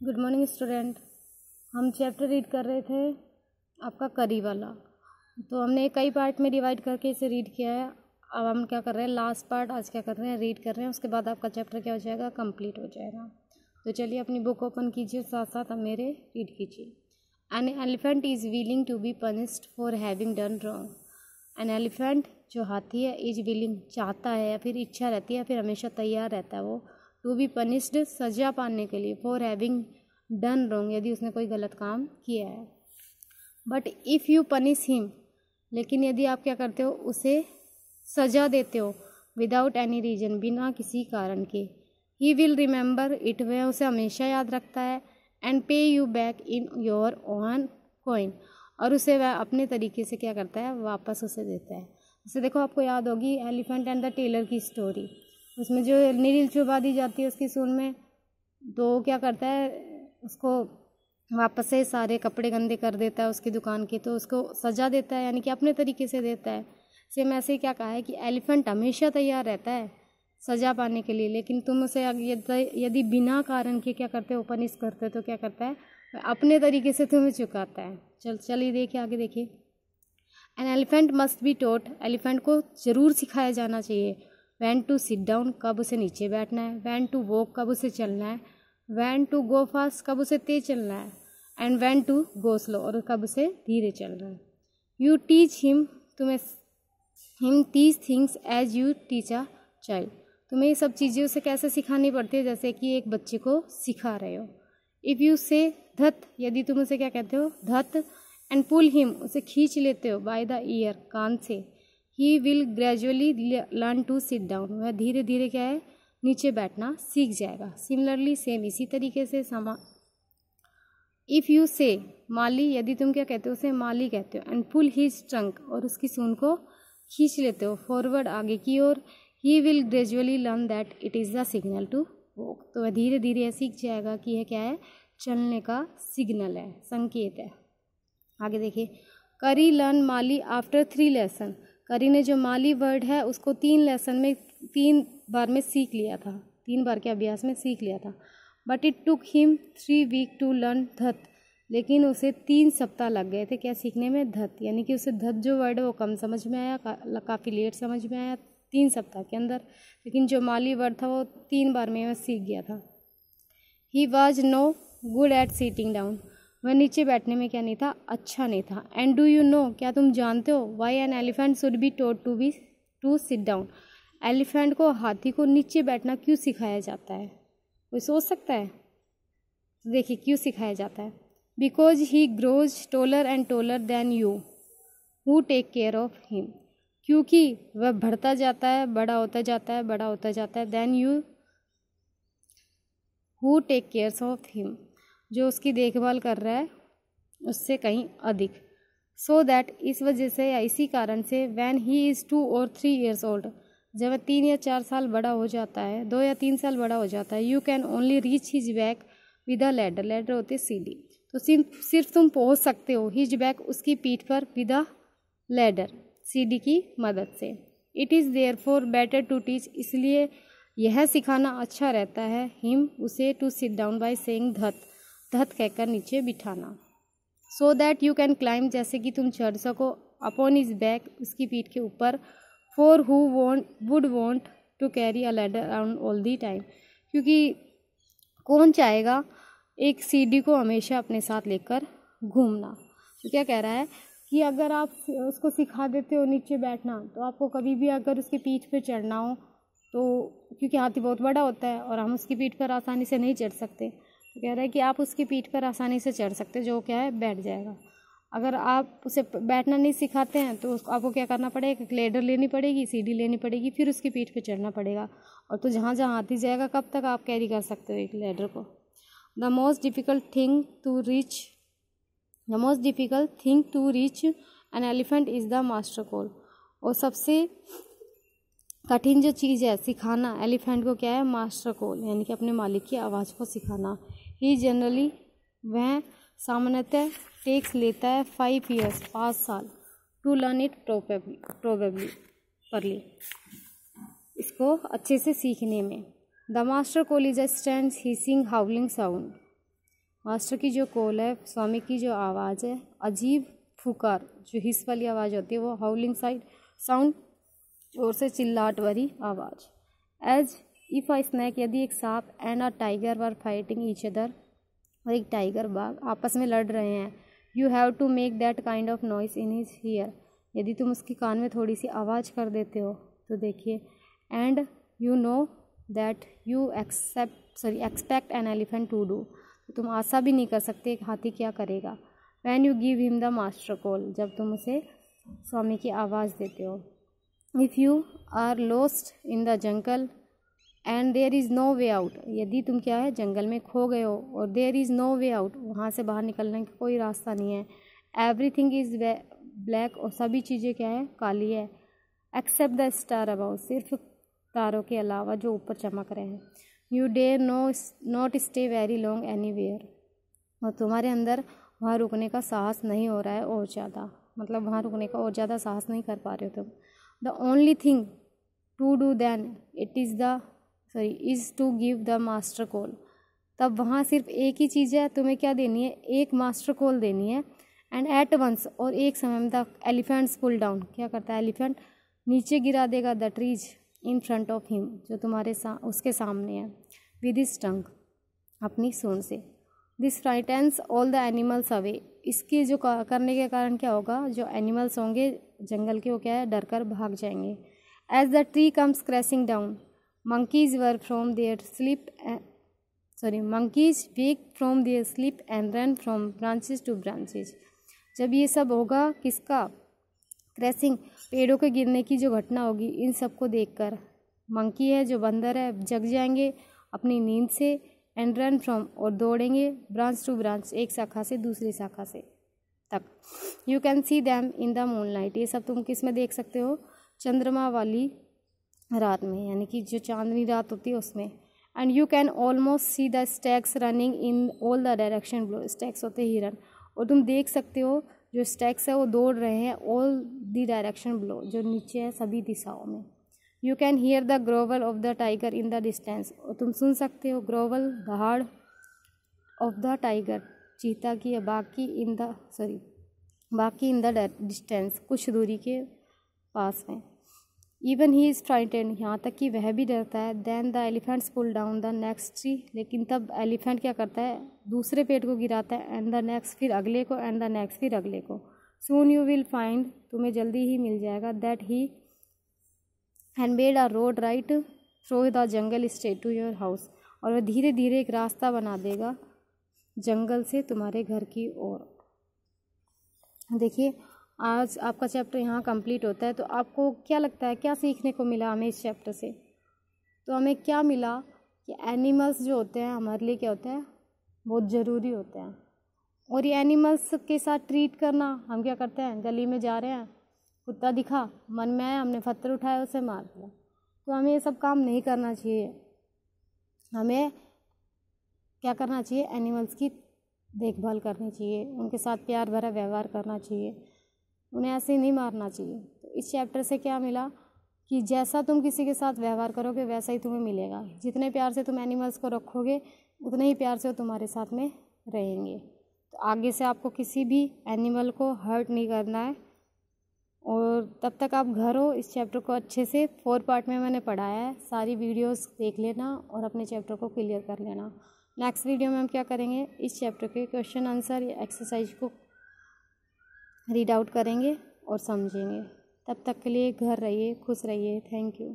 Good morning student. हम chapter read कर रहे थे आपका करी वाला। तो हमने कई पार्ट में डिवाइड करके इसे रीड किया है। अब हम क्या कर रहे हैं, लास्ट पार्ट आज क्या कर रहे हैं, रीड कर रहे हैं। उसके बाद आपका चैप्टर क्या हो जाएगा, कंप्लीट हो जाएगा। तो चलिए अपनी बुक ओपन कीजिए, साथ साथ अब मेरे रीड कीजिए। An elephant is willing to be punished for having done wrong. An elephant जो हाथी है, इज विलिंग चाहता है या फिर इच्छा रहती है या फिर हमेशा तैयार रहता है वो, टू बी पनिश्ड सजा पाने के लिए, फॉर हैविंग डन रॉन्ग यदि उसने कोई गलत काम किया है। But if you punish him, लेकिन यदि आप क्या करते हो, उसे सजा देते हो, विदाउट एनी रीजन, बिना किसी कारण के, ही विल रिमेंबर इट, वह उसे हमेशा याद रखता है, एंड पे you back in your own coin, और उसे वह अपने तरीके से क्या करता है, वापस उसे देता है। जैसे देखो, आपको याद होगी एलिफेंट एंड द टेलर की स्टोरी। उसमें जो नील चुभा दी जाती है उसकी सूंड में, तो क्या करता है, उसको वापस से सारे कपड़े गंदे कर देता है उसकी दुकान के, तो उसको सजा देता है, यानी कि अपने तरीके से देता है। सेम ऐसे ही क्या कहा है कि एलिफेंट हमेशा तैयार रहता है सजा पाने के लिए, लेकिन तुम उसे यदि बिना कारण के क्या करते हो, पनिश करते हो, तो क्या करता है, अपने तरीके से तुम्हें चुकाता है। चलिए देखिए, आगे देखिए। An elephant must be taught, elephant को ज़रूर सिखाया जाना चाहिए। वैन टू सिट डाउन, कब उसे नीचे बैठना है। वैन टू वॉक, कब उसे चलना है। वैन टू गो फास्ट, कब उसे तेज चलना है। And when to go slow, और कब उसे धीरे चलना है। यू टीच हिम, तुम्हें him teach things as you teach a child, तुम्हें ये सब चीज़ें उसे कैसे सिखानी पड़ती है, जैसे कि एक बच्चे को सिखा रहे हो। इफ़ यू से धत, यदि तुम उसे क्या कहते हो, धत, एंड पुल हिम, उसे खींच लेते हो, बाय द ईयर, कान से, he will gradually learn to sit down, वह धीरे धीरे क्या है, नीचे बैठना सीख जाएगा। सिमिलरली, सेम इसी तरीके से इफ़ यू से माली, यदि तुम क्या कहते हो, उसे माली कहते हो, एंड पुल हिज ट्रंक, और उसकी सूंड को खींच लेते हो, फॉरवर्ड, आगे की ओर, he will gradually learn that it is the signal to walk, तो वह धीरे धीरे यह सीख जाएगा कि यह क्या है, चलने का सिग्नल है, संकेत है। आगे देखिए। करी लर्न माली आफ्टर 3 लेसन, करी ने जो माली वर्ड है उसको 3 लेसन में, 3 बार में सीख लिया था, 3 बार के अभ्यास में सीख लिया था। But it took him 3 week to learn धत, लेकिन उसे 3 सप्ताह लग गए थे क्या सीखने में, धत, यानी कि उसे धत जो वर्ड है वो कम समझ में आया, काफ़ी लेट समझ में आया 3 सप्ताह के अंदर, लेकिन जो माली वर्ड था वो 3 बार में वह सीख गया था। He was no good at sitting down, वह नीचे बैठने में क्या नहीं था, अच्छा नहीं था। एंड डू यू नो, क्या तुम जानते हो, why an elephant should be taught to sit down, elephant को, हाथी को नीचे बैठना क्यों सिखाया जाता है, कोई सोच सकता है। देखिए क्यों सिखाया जाता है। Because he grows taller and taller than you who take care of him, क्योंकि वह बढ़ता जाता है, बड़ा होता जाता है, बड़ा होता जाता है, then you who take care of him, जो उसकी देखभाल कर रहा है उससे कहीं अधिक। सो दैट, इस वजह से या इसी कारण से, व्हेन ही इज़ 2 और 3 ईयर्स ओल्ड, जब वह 3 या 4 साल बड़ा हो जाता है, 2 या 3 साल बड़ा हो जाता है, you can only reach his back with a ladder, ladder होती है सीढ़ी, तो सिर्फ तुम पहुंच सकते हो, हिज बैक, उसकी पीठ पर, विद अ लैडर, सीढ़ी की मदद से। It is therefore better to teach, इसलिए यह सिखाना अच्छा रहता है, हिम, उसे, to sit down by saying धत, धत कहकर नीचे बिठाना। So that you can climb, जैसे कि तुम चढ़ सको, अपॉन हिज बैक, उसकी पीठ के ऊपर, for who would want to carry a ladder around all the time, क्योंकि कौन चाहेगा एक सीढ़ी को हमेशा अपने साथ लेकर घूमना। तो क्या कह रहा है कि अगर आप उसको सिखा देते हो नीचे बैठना, तो आपको कभी भी अगर उसकी पीठ पे चढ़ना हो, तो क्योंकि हाथी बहुत बड़ा होता है और हम उसकी पीठ पर आसानी से नहीं चढ़ सकते, तो कह रहा है कि आप उसकी पीठ पर आसानी से चढ़ सकते, जो क्या है, बैठ जाएगा। अगर आप उसे बैठना नहीं सिखाते हैं तो आपको क्या करना पड़ेगा, एक लेडर लेनी पड़ेगी, सीढ़ी लेनी पड़ेगी, फिर उसकी पीठ पे चढ़ना पड़ेगा, और तो जहाँ जहाँ हाथी जाएगा, कब तक आप कैरी कर सकते हो एक लेडर को। The most difficult thing to reach an elephant is the master call, और सबसे कठिन जो चीज़ है सिखाना एलिफेंट को क्या है, मास्टर कॉल, यानी कि अपने मालिक की आवाज़ को सिखाना। ही जनरली, वह सामान्यतः, टेक्स लेता है 5 ईयर्स, 5 साल, टू लर्न इट प्रॉपरली, इसको अच्छे से सीखने में। The master call is a strange hissing हाउलिंग sound, master की जो कॉल है, स्वामी की जो आवाज़ है, अजीब फुकार जो हिस वाली आवाज़ होती है, वो हाउलिंग साउंड, जोर से चिल्लाहट वाली आवाज़। एज इफ़ अ स्नैक, यदि एक सांप and a tiger were fighting each other, और एक टाइगर बाघ आपस में लड़ रहे हैं। You have to make that kind of noise in his ear, यदि तुम उसके कान में थोड़ी सी आवाज़ कर देते हो तो देखिए। And you know that you expect an elephant to do, तो तुम आशा भी नहीं कर सकते एक हाथी क्या करेगा। When you give him the master call, जब तुम उसे स्वामी की आवाज़ देते हो। If you are lost in the jungle and there is no way out, यदि तुम क्या है जंगल में खो गए हो और there is no way out, वहाँ से बाहर निकलने का कोई रास्ता नहीं है। एवरीथिंग इज़ ब्लैक, और सभी चीज़ें क्या है काली है। एक्सेप्ट द स्टार अबाउट, सिर्फ तारों के अलावा जो ऊपर चमक रहे हैं। You dare not stay very long anywhere, और तुम्हारे अंदर वहाँ रुकने का साहस नहीं हो रहा है और ज़्यादा, मतलब वहाँ रुकने का और ज़्यादा साहस नहीं कर पा रहे हो तुम। The only thing to do then is to give the master call, तब वहाँ सिर्फ एक ही चीज़ है, तुम्हें क्या देनी है, एक मास्टर कॉल देनी है। एंड एट वंस, और एक समय में द एलिफेंट्स पुल डाउन, क्या करता है एलिफेंट, नीचे गिरा देगा the trees in front of him, जो तुम्हारे उसके सामने है, विद हिज टंग, अपनी सूंड से। This frightens all the animals away, इसके जो करने के कारण क्या होगा, जो एनिमल्स होंगे जंगल के वो क्या है डर कर भाग जाएंगे। As the tree comes crashing down, monkeys wake from their sleep and run from branches to branches, जब ये सब होगा किसका, क्रैशिंग, पेड़ों के गिरने की जो घटना होगी, इन सबको देखकर मंकी है जो बंदर है जग जाएंगे अपनी नींद से, एंड रन फ्रॉम, और दौड़ेंगे ब्रांच टू ब्रांच, एक शाखा से दूसरी शाखा से तक। You can see them in the moonlight, ये सब तुम किस में देख सकते हो, चंद्रमा वाली रात में, यानी कि जो चांदनी रात होती है उसमें। And you can almost see the stacks running in all the direction below, stacks होते ही हिरन, और तुम देख सकते हो जो स्टैक्स है वो दौड़ रहे हैं ऑल द डायरेक्शन बिलो, जो नीचे है सभी दिशाओं में। You can hear the grovel of the tiger in the distance, और तुम सुन सकते हो ग्रोवल, दहाड़, ऑफ द टाइगर, चीता की या बाकी इन द डिस्टेंस, कुछ दूरी के पास में। इवन ही इज़ फ्राइटेंड, यहाँ तक कि वह भी डरता है। Then the elephants pull down the next tree, लेकिन तब एलिफेंट क्या करता है, दूसरे पेड़ को गिराता है, एंड द नेक्स्ट, फिर अगले को, एंड द नेक्स्ट, फिर अगले को। सून यू विल फाइंड, तुम्हें जल्दी ही मिल जाएगा, that he had made a road right through the jungle straight to your house, और वह धीरे धीरे एक रास्ता बना देगा जंगल से तुम्हारे घर की ओर। देखिए आज आपका चैप्टर यहाँ कंप्लीट होता है, तो आपको क्या लगता है क्या सीखने को मिला हमें इस चैप्टर से? तो हमें क्या मिला कि एनिमल्स जो होते हैं हमारे लिए क्या होते हैं, बहुत ज़रूरी होते हैं। और ये एनिमल्स के साथ ट्रीट करना, हम क्या करते हैं, गली में जा रहे हैं, कुत्ता दिखा, मन में आया, हमने पत्थर उठाया, उसे मार दिया। तो हमें ये सब काम नहीं करना चाहिए। हमें क्या करना चाहिए, एनिमल्स की देखभाल करनी चाहिए, उनके साथ प्यार भरा व्यवहार करना चाहिए, उन्हें ऐसे नहीं मारना चाहिए। तो इस चैप्टर से क्या मिला कि जैसा तुम किसी के साथ व्यवहार करोगे वैसा ही तुम्हें मिलेगा। जितने प्यार से तुम एनिमल्स को रखोगे उतने ही प्यार से वो तुम्हारे साथ में रहेंगे। तो आगे से आपको किसी भी एनिमल को हर्ट नहीं करना है। और तब तक आप घर हो, इस चैप्टर को अच्छे से 4 पार्ट में मैंने पढ़ाया है, सारी वीडियोस देख लेना और अपने चैप्टर को क्लियर कर लेना। नेक्स्ट वीडियो में हम क्या करेंगे, इस चैप्टर के क्वेश्चन आंसर या एक्सरसाइज को रीड आउट करेंगे और समझेंगे। तब तक के लिए घर रहिए, खुश रहिए। Thank you.